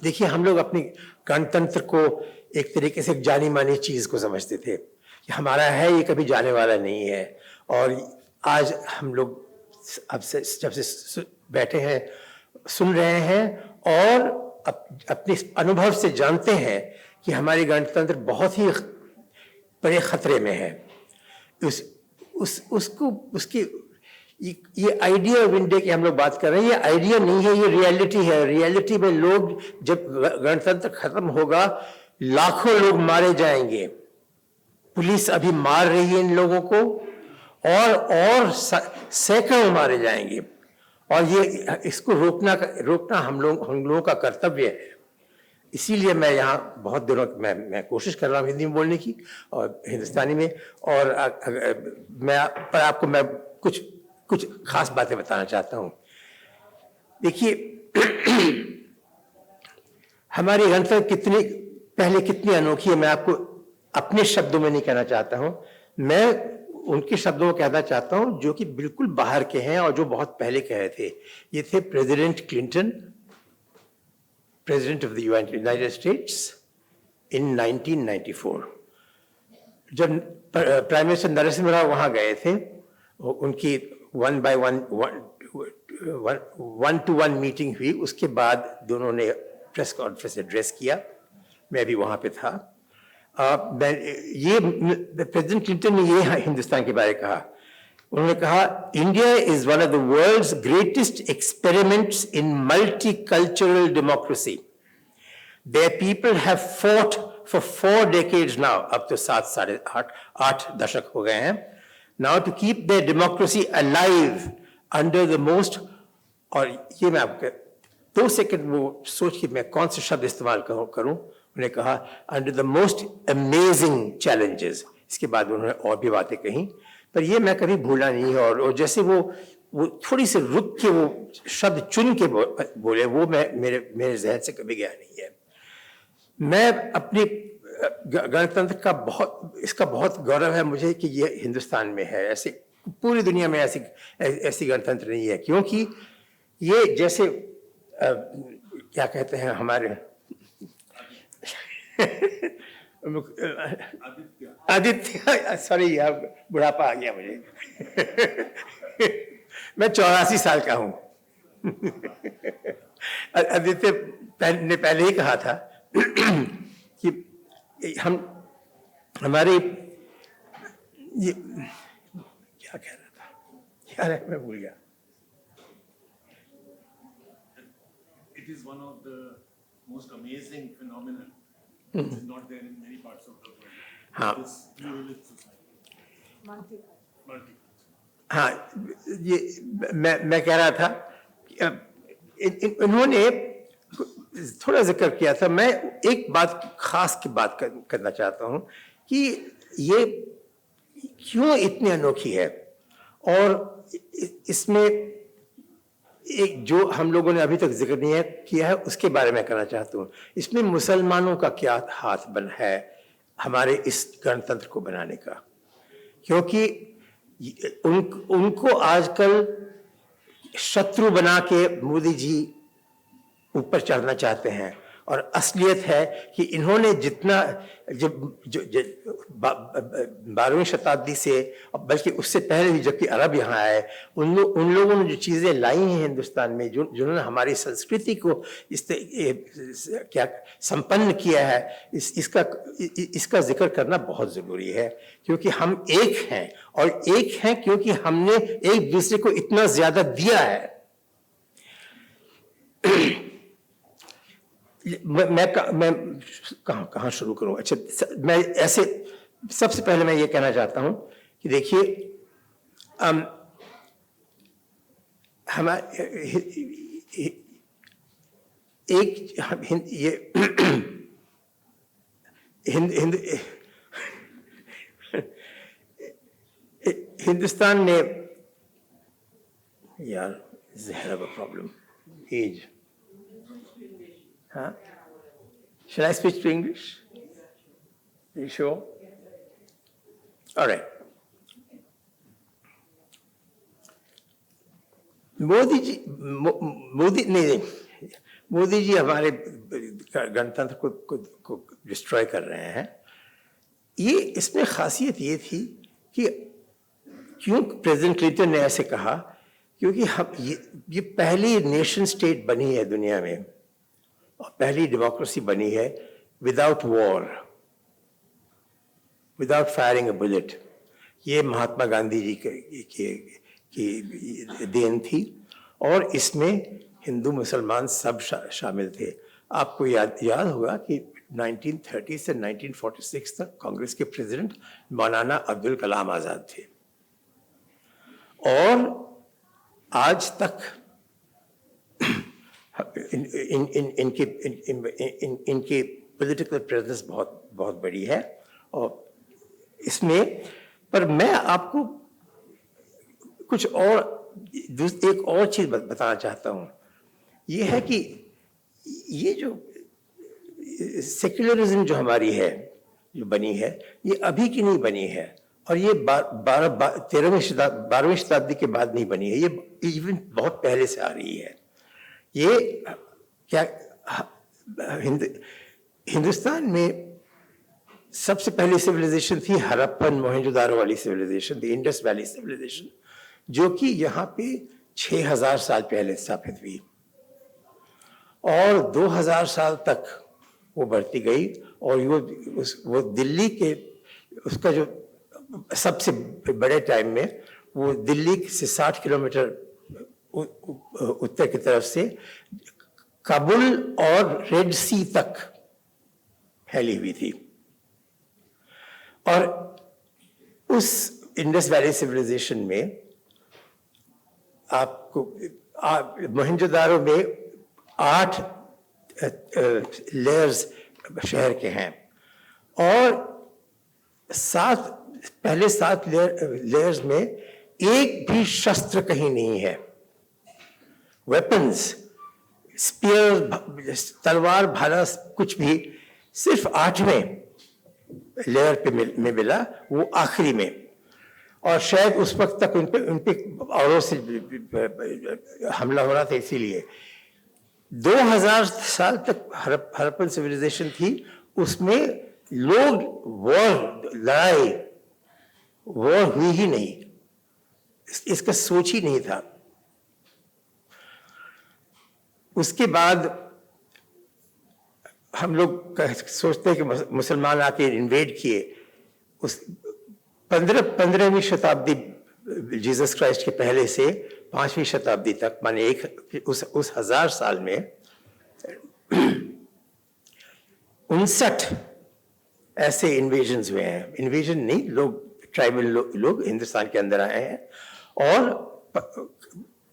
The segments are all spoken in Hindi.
देखिए, हम लोग अपनी गणतंत्र को एक तरीके से जानी मानी चीज को समझते थे कि हमारा है, ये कभी जाने वाला नहीं है। और आज हम लोग अब से जब से बैठे हैं, सुन रहे हैं और अपने अनुभव से जानते हैं कि हमारी गणतंत्र बहुत ही बड़े खतरे में है। उसकी ये आइडिया ऑफ इंडिया की हम लोग बात कर रहे हैं, ये आइडिया नहीं है, ये रियलिटी है। रियलिटी में लोग, जब गणतंत्र खत्म होगा, लाखों लोग मारे जाएंगे। पुलिस अभी मार रही है इन लोगों को, और सैकड़ों मारे जाएंगे। और ये इसको रोकना हम लोगों का कर्तव्य है। इसीलिए मैं यहाँ बहुत दिनों मैं कोशिश कर रहा हूँ हिंदी में बोलने की और हिंदुस्तानी में। और आपको मैं कुछ खास बातें बताना चाहता हूँ। देखिए, हमारी गणतंत्र कितनी अनोखी है, मैं आपको अपने शब्दों में नहीं कहना चाहता हूँ, मैं उनके शब्दों में कहना चाहता हूँ जो कि बिल्कुल बाहर के हैं और जो बहुत पहले कहे थे। ये थे president Clinton, president of the United states in 1994। जब प्राइम मिनिस्टर नरसिम्हा राव वहाँ गए थे, उनकी 1-to-1 मीटिंग हुई। उसके बाद दोनों ने प्रेस कॉन्फ्रेंस एड्रेस किया, मैं भी वहाँ पे था। प्रेसिडेंट क्लिंटन ने ये हिंदुस्तान के बारे में कहा। उन्होंने कहा, India is one of the world's greatest experiments in multicultural democracy. Their people have fought for 4 decades now, अब तो 8 दशक हो गए हैं। Now to keep their democracy alive under the most, और ये मैं आपको 2 सेकंड वो सोच के मैं कौन से शब्द इस्तेमाल करूं। उन्होंने कहा, under the most amazing challenges. इसके बाद उन्होंने और भी बातें कही, पर ये मैं कभी भूला नहीं है। और जैसे वो थोड़ी सी रुक के वो शब्द चुन के बोले, वो मेरे जहन से कभी गया नहीं है। मैं अपने गणतंत्र का इसका बहुत गौरव है मुझे कि ये हिंदुस्तान में है। ऐसे पूरी दुनिया में ऐसी गणतंत्र नहीं है, क्योंकि ये जैसे क्या कहते हैं हमारे आदित्य, सॉरी यार, बुढ़ापा आ गया मुझे। मैं 84 साल का हूं। आदित्य ने पहले ही कहा था कि हमारे ये क्या कह रहा था यार, मैं भूल गया। It is one of the most amazing phenomena. It is not there in many parts of the world. हाँ, This pluralist society. Multi. हाँ, ये मैं कह रहा था, इन्होंने थोड़ा जिक्र किया था। मैं एक बात खास की बात करना चाहता हूँ कि ये क्यों इतनी अनोखी है। और इसमें एक जो हम लोगों ने अभी तक जिक्र नहीं किया है, उसके बारे में कहना चाहता हूँ। इसमें मुसलमानों का क्या हाथ बन है हमारे इस गणतंत्र को बनाने का, क्योंकि उनको आजकल शत्रु बना के मोदी जी ऊपर चढ़ना चाहते हैं। और असलियत है कि इन्होंने जितना जब 12वीं शताब्दी से, बल्कि उससे पहले भी जबकि अरब यहाँ आए, उन लोगों ने जो चीज़ें लाई हैं हिंदुस्तान में, जिन्होंने हमारी संस्कृति को क्या संपन्न किया है, इसका जिक्र करना बहुत ज़रूरी है। क्योंकि हम एक हैं, और एक हैं क्योंकि हमने एक दूसरे को इतना ज़्यादा दिया है। मैं कहाँ शुरू करूं? अच्छा, मैं ऐसे सबसे पहले मैं ये कहना चाहता हूं कि देखिए, हमारे ये हिंदुस्तान ने, यार, this is a hell of a problem. Age. Huh? Shall I switch to English? Are you sure? All right. Modi ji हमारे गणतंत्र को डिस्ट्रॉय कर रहे हैं। ये इसमें खासियत ये थी कि क्यों प्रेसिडेंट क्लिंटन ने ऐसे कहा, क्योंकि हम ये पहली नेशन स्टेट बनी है दुनिया में और पहली डेमोक्रेसी बनी है without war, without firing a bullet. ये महात्मा गांधी जी की देन थी और इसमें हिंदू मुसलमान सब शामिल थे। आपको याद होगा कि 1930 से 1946 तक कांग्रेस के प्रेसिडेंट मौलाना अब्दुल कलाम आजाद थे और आज तक इनकी पॉलिटिकल प्रेजेंस बहुत बड़ी है। और इसमें पर मैं आपको कुछ और एक और चीज बताना चाहता हूं। ये है कि ये जो सेक्युलरिज्म जो हमारी है, जो बनी है, ये अभी की नहीं बनी है और ये 12वीं शताब्दी के बाद नहीं बनी है, ये इवन बहुत पहले से आ रही है। ये क्या हिंदुस्तान में सबसे पहली सिविलाइजेशन थी हड़प्पन मोहनजोदारो वाली civilisation, the Indus valley civilisation, जो कि यहाँ पे 6000 साल पहले स्थापित हुई और 2000 साल तक वो बढ़ती गई और वो दिल्ली के उसका जो सबसे बड़े टाइम में वो दिल्ली से 60 किलोमीटर उत्तर की तरफ से काबुल और रेड सी तक फैली हुई थी। और उस इंडस वैली सिविलाइजेशन में आपको मोहनजोदारो में 8 लेयर्स शहर के हैं और पहले 7 लेयर्स में एक भी शस्त्र कहीं नहीं है। वेपन्स, स्पीयर, तलवार, भाला, कुछ भी सिर्फ 8वें लेयर पे में मिला, वो आखिरी में। और शायद उस वक्त तक उनपे औरों से हमला हो रहा था, इसीलिए 2000 साल तक हड़प्पन सिविलाइजेशन थी। उसमें लोग लड़ाई हुई ही नहीं, इसका सोच ही नहीं था। उसके बाद हम लोग सोचते हैं कि मुसलमान आके इन्वेड किए। उस 15वीं शताब्दी जीसस क्राइस्ट के पहले से 5वीं शताब्दी तक, माने उस 1000 साल में 59 ऐसे इन्वेजन्स हुए हैं। इन्वेजन नहीं, लोग ट्राइबल लोग हिंदुस्तान के अंदर आए हैं और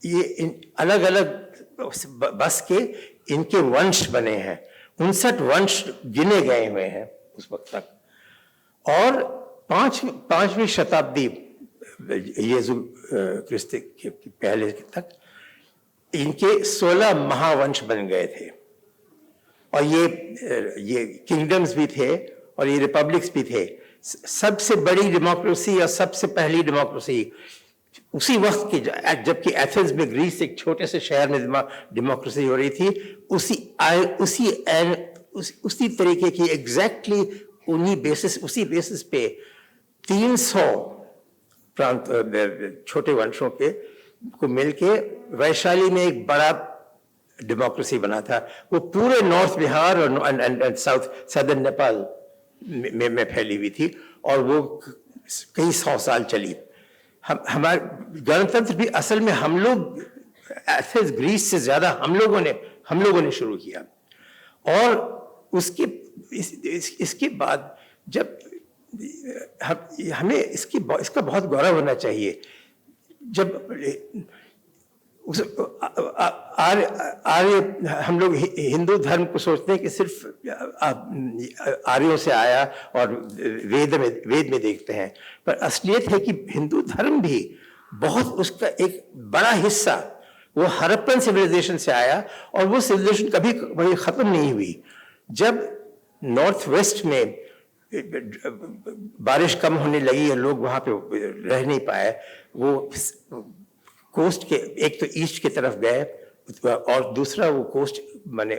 ये अलग अलग बस के इनके वंश बने हैं। 59 वंश गिने गए हुए हैं उस वक्त तक। और 5वीं शताब्दी यीशु क्रिस्त के पहले तक इनके 16 महावंश बन गए थे और ये किंगडम्स भी थे और ये रिपब्लिक्स भी थे। सबसे बड़ी डेमोक्रेसी और सबसे पहली डेमोक्रेसी उसी वक्त की, जबकि एथेंस में, ग्रीस एक छोटे से शहर में डेमोक्रेसी हो रही थी, उसी तरीके की एग्जैक्टली उसी बेसिस पे 300 प्रांत छोटे वंशों के को मिलके वैशाली में एक बड़ा डेमोक्रेसी बना था। वो पूरे नॉर्थ बिहार और सदर्न नेपाल में फैली हुई थी और वो कई 100 साल चली। हमारे गणतंत्र भी असल में हम लोग एथेंस, ग्रीस से ज्यादा हम लोगों ने शुरू किया। और इसके बाद जब हमें इसका बहुत गौरव होना चाहिए। जब आर्य हम लोग हिंदू धर्म को सोचते हैं कि सिर्फ आर्यों से आया और वेद में देखते हैं, पर असलियत है कि हिंदू धर्म भी बहुत, उसका एक बड़ा हिस्सा वो हड़प्पन सिविलाइजेशन से आया और वो सिविलाइजेशन कभी खत्म नहीं हुई। जब नॉर्थ वेस्ट में बारिश कम होने लगी और लोग वहां पे रह नहीं पाए, वो कोस्ट के एक तो ईस्ट की तरफ गए और दूसरा वो कोस्ट माने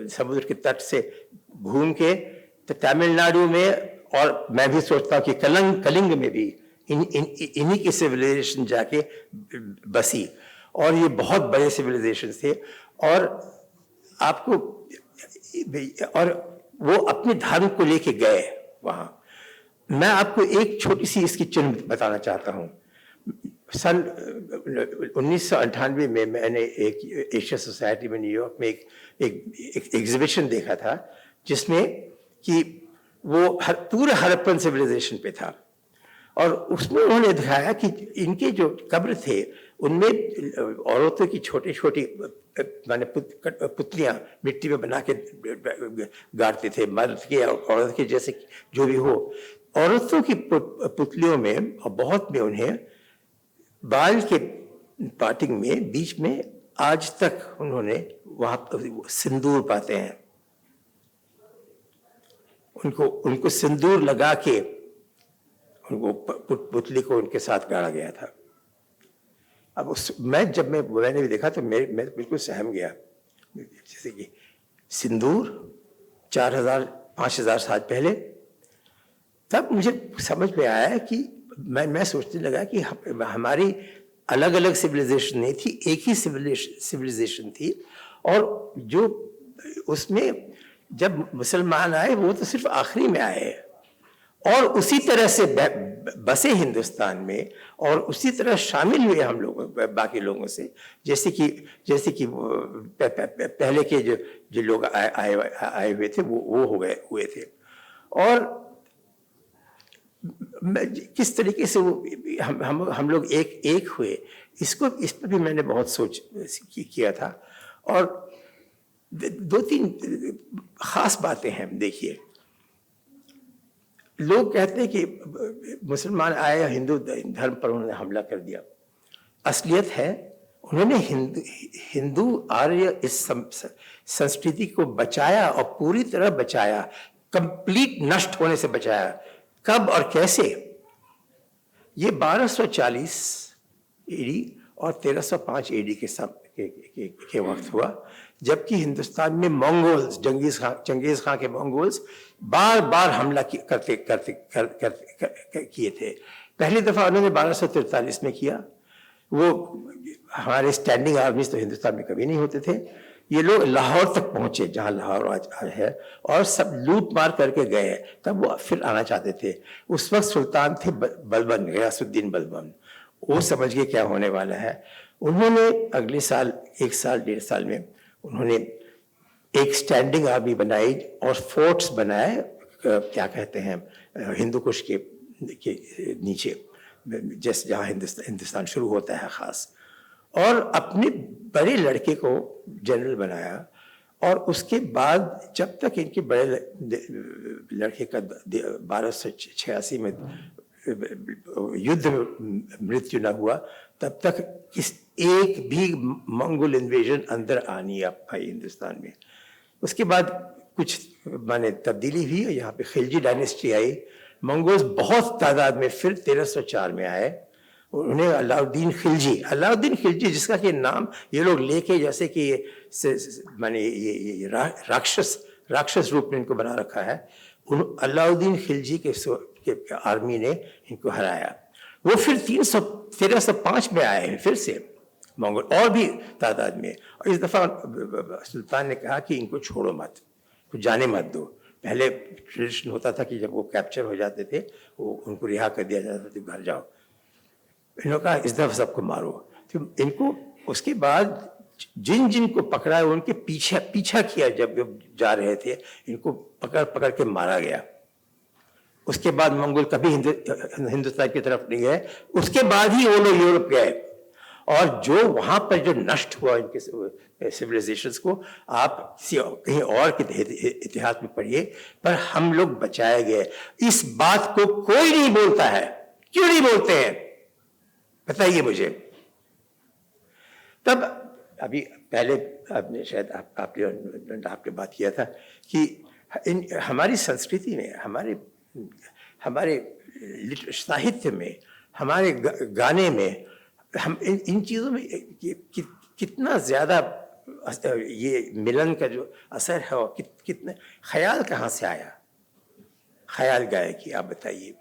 समुद्र के तट से घूम के तो तमिलनाडु में, और मैं भी सोचता हूँ कि कलिंग में भी इन्हीं की सिविलाइजेशन जाके बसी, और ये बहुत बड़े सिविलाइजेशन थे। और आपको, और वो अपने धर्म को लेके गए वहाँ। मैं आपको एक छोटी सी इसकी चिन्ह बताना चाहता हूँ। सन 1998 में मैंने एक एशिया सोसाइटी में न्यूयॉर्क में एक एग्जीबिशन देखा था, जिसमें कि वो पूरा हड़प्पन सिविलाइजेशन पे था, और उसमें उन्होंने दिखाया कि इनके जो कब्र थे उनमें औरतों की छोटी छोटी माने पुतलियां मिट्टी में बना के गाड़ते थे, मर्द के औरत के जैसे जो भी हो। औरतों की पुतलियों में और बहुत में उन्हें बाल के पार्टिंग में बीच में आज तक उन्होंने वहां सिंदूर पाते हैं। उनको सिंदूर लगा के उनको पुतली को उनके साथ गाड़ा गया था। अब मैंने भी देखा तो मैं बिल्कुल सहम गया। जैसे कि सिंदूर 4000-5000 साल पहले, तब मुझे समझ में आया कि मैं सोचने लगा कि हमारी अलग अलग सिविलाइजेशन नहीं थी, एक ही सिविलाइजेशन थी। और जो उसमें जब मुसलमान आए वो तो सिर्फ आखिरी में आए, और उसी तरह से बसे हिंदुस्तान में, और उसी तरह शामिल हुए हम लोग बाकी लोगों से, जैसे कि पहले के जो लोग आए हुए थे वो हुए थे। और किस तरीके से वो हम लोग एक हुए, इस पर भी मैंने बहुत सोच किया था। और 2-3 खास बातें हैं। देखिए, लोग कहते हैं कि मुसलमान आए या हिंदू धर्म पर उन्होंने हमला कर दिया। असलियत है उन्होंने हिंदू आर्य इस संस्कृति को बचाया, और पूरी तरह बचाया, कंप्लीट नष्ट होने से बचाया। कब और कैसे? ये 1240 एडी और 1305 एडी के वक्त हुआ, जबकि हिंदुस्तान में मंगोल्स, चंगेज खां के मंगोल्स बार बार हमला किए थे। पहली दफा उन्होंने 1243 में किया। वो हमारे स्टैंडिंग आर्मीज तो हिंदुस्तान में कभी नहीं होते थे। ये लोग लाहौर तक पहुंचे, जहां लाहौर आज है, और सब लूट मार करके गए। तब वो फिर आना चाहते थे। उस वक्त सुल्तान थे बलबन, गयासुद्दीन बलबन। वो समझ गए क्या होने वाला है। उन्होंने अगले साल 1-1.5 साल में उन्होंने एक स्टैंडिंग आर्मी बनाई और फोर्ट्स बनाए, क्या कहते हैं, हिंदू कुश के नीचे, जैसे जहाँ हिंदुस्तान शुरू होता है खास। और अपने बड़े लड़के को जनरल बनाया, और उसके बाद जब तक इनके बड़े लड़के का 1286 में युद्ध में मृत्यु न हुआ, तब तक एक भी मंगोल इन्वेजन अंदर आनी पाई हिंदुस्तान में। उसके बाद कुछ माने तब्दीली हुई, यहाँ पे खिलजी डायनेस्टी आई। मंगोल्स बहुत तादाद में फिर 1304 में आए। उन्हें अलाउद्दीन खिलजी, जिसका कि नाम ये लोग लेके जैसे कि माने ये राक्षस रूप में इनको बना रखा है। अलाउद्दीन खिलजी के आर्मी ने इनको हराया। वो फिर 1305 में आए हैं फिर से मंगोल, और भी तादाद में। और इस दफा सुल्तान ने कहा कि इनको छोड़ो मत, कुछ जाने मत दो। पहले ट्रेडिशन होता था कि जब वो कैप्चर हो जाते थे वो उनको रिहा कर दिया जाता था, घर जाओ। इन्होंने कहा इस दफा सबको मारो। तो इनको उसके बाद जिन को पकड़ा है उनके पीछा किया, जब जा रहे थे इनको पकड़ के मारा गया। उसके बाद मंगोल कभी हिंदुस्तान की तरफ नहीं गए। उसके बाद ही वो लोग यूरोप गए, और जो वहां पर जो नष्ट हुआ इनके सिविलाइजेशंस को आप कहीं और के इतिहास में पढ़िए, पर हम लोग बचाए गए। इस बात को कोई नहीं बोलता है। क्यों नहीं बोलते हैं बताइए मुझे। तब अभी पहले आपने शायद आपने बात किया था कि हमारी संस्कृति में, हमारे साहित्य में, हमारे गाने में, हम इन चीज़ों में कितना ज़्यादा ये मिलन का जो असर है वो कितने, ख्याल कहाँ से आया, ख्याल गायकी, आप बताइए।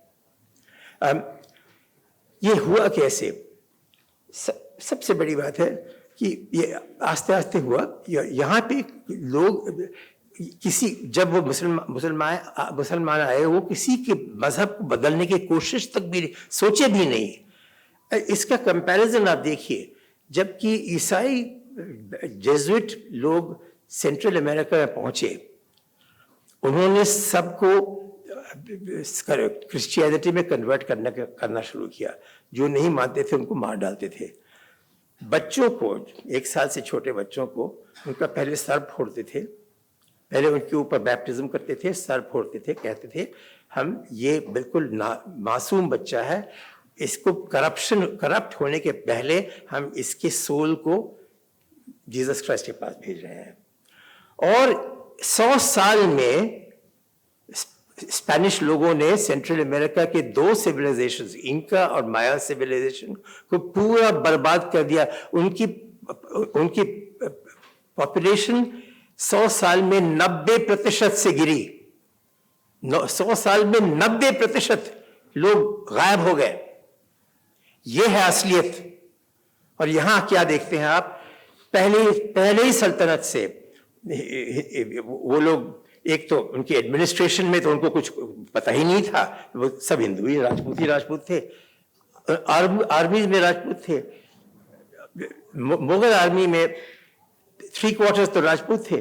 ये हुआ कैसे? सबसे बड़ी बात है कि ये आस्ते आस्ते हुआ। यहाँ पे लोग किसी, जब वो मुसलमान आए, वो किसी के मजहब को बदलने की कोशिश तक भी सोचे भी नहीं। इसका कंपैरिजन आप देखिए, जबकि ईसाई जेजुइट लोग सेंट्रल अमेरिका में पहुंचे, उन्होंने सबको क्रिश्चियनिटी में कन्वर्ट करना शुरू किया। जो नहीं मानते थे उनको मार डालते थे। बच्चों को, 1 साल से छोटे बच्चों को, उनका पहले सर फोड़ते थे, पहले उनके ऊपर बैप्टिज्म करते थे, सर फोड़ते थे, कहते थे हम ये बिल्कुल मासूम बच्चा है, इसको करप्ट होने के पहले हम इसके सोल को जीसस क्राइस्ट के पास भेज रहे हैं। और 100 साल में स्पेनिश लोगों ने सेंट्रल अमेरिका के 2 सिविलाइजेशंस, इंका और माया सिविलाइजेशन को पूरा बर्बाद कर दिया। उनकी पॉपुलेशन 100 साल में 90% से गिरी। 100 साल में 90% लोग गायब हो गए। यह है असलियत। और यहां क्या देखते हैं आप, पहले ही सल्तनत से वो लोग, एक तो उनकी एडमिनिस्ट्रेशन में तो उनको कुछ पता ही नहीं था, वो सब हिंदू ही राजपूत थे। आर्मी में राजपूत थे, मुगल आर्मी में 3/4 तो राजपूत थे।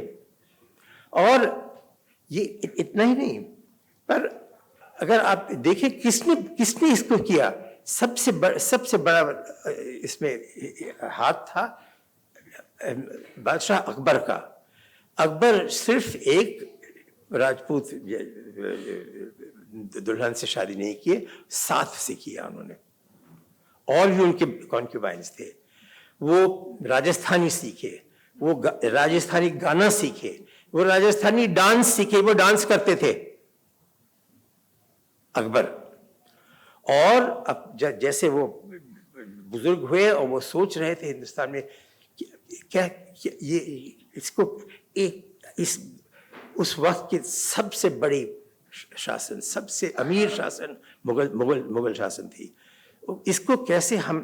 और ये इतना ही नहीं, पर अगर आप देखें किसने इसको किया, सबसे बड़ा इसमें हाथ था बादशाह अकबर का। अकबर सिर्फ एक राजपूत दुल्हन से शादी नहीं किए, 7 से किया उन्होंने। और भी उनके कॉन्क्यूबाइंस थे। वो राजस्थानी सीखे, वो राजस्थानी गाना सीखे, वो राजस्थानी डांस सीखे, वो डांस करते थे अकबर। और अब जैसे वो बुजुर्ग हुए और वो सोच रहे थे हिंदुस्तान में क्या ये इसको उस वक्त के सबसे बड़ी शासन, सबसे अमीर शासन मुगल शासन थी, इसको कैसे हम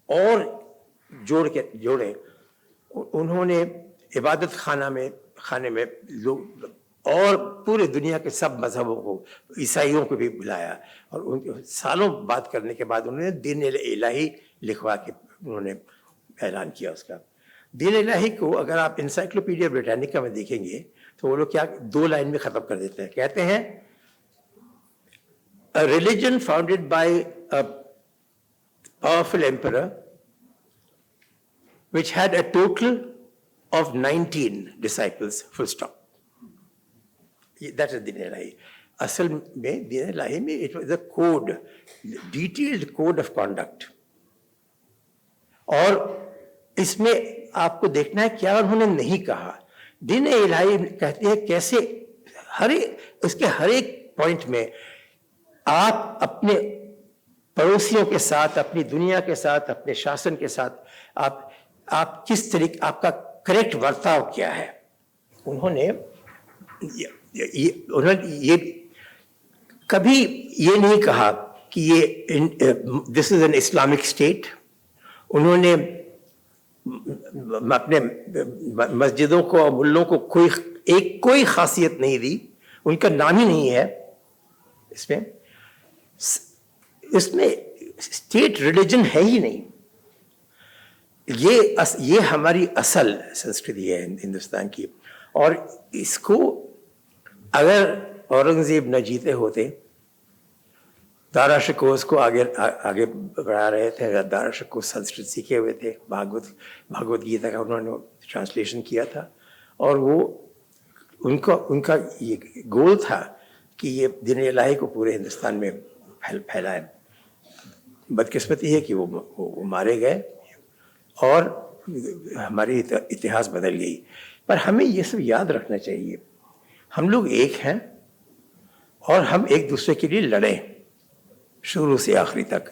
और जोड़ें। उन्होंने इबादत खाने में लोग और पूरे दुनिया के सब मजहबों को, ईसाइयों को भी बुलाया। और उनके सालों बात करने के बाद उन्होंने दीन इलाही लिखवा के उन्होंने ऐलान किया उसका। दीन इलाही को अगर आप इंसाइक्लोपीडिया ब्रिटानिका में देखेंगे तो वो लोग क्या 2 लाइन में खत्म कर देते हैं। कहते हैं a religion founded by a powerful emperor which had a total of 19 disciples, full stop. That is दीन इलाही। असल में दीन इलाही में it was a code, detailed code of conduct। और इसमें आपको देखना है क्या उन्होंने नहीं कहा। दीन इलाही कहते हैं कैसे उसके हर एक पॉइंट में आप अपने पड़ोसियों के साथ, अपनी दुनिया के साथ, अपने शासन के साथ आप किस तरीके, आपका करेक्ट बर्ताव क्या है। उन्होंने ये कभी ये नहीं कहा कि ये this is an Islamic state. उन्होंने अपने मस्जिदों को और मुल्लों को कोई खासियत नहीं दी, उनका नाम ही नहीं है इसमें स्टेट रिलीजन है ही नहीं। ये हमारी असल संस्कृति है हिंदुस्तान की। और इसको अगर औरंगजेब न जीते होते, दारा शिकोह को आगे बढ़ा रहे थे। दारा शिकोह संस्कृत सीखे हुए थे, भागवत गीता का उन्होंने ट्रांसलेशन किया था। और वो उनका ये गोल था कि ये दीन इलाही को पूरे हिंदुस्तान में फैलाएं। बदकिस्मती है कि वो मारे गए और हमारी इतिहास बदल गई। पर हमें ये सब याद रखना चाहिए, हम लोग एक हैं और हम एक दूसरे के लिए लड़ें शुरू से आखिरी तक।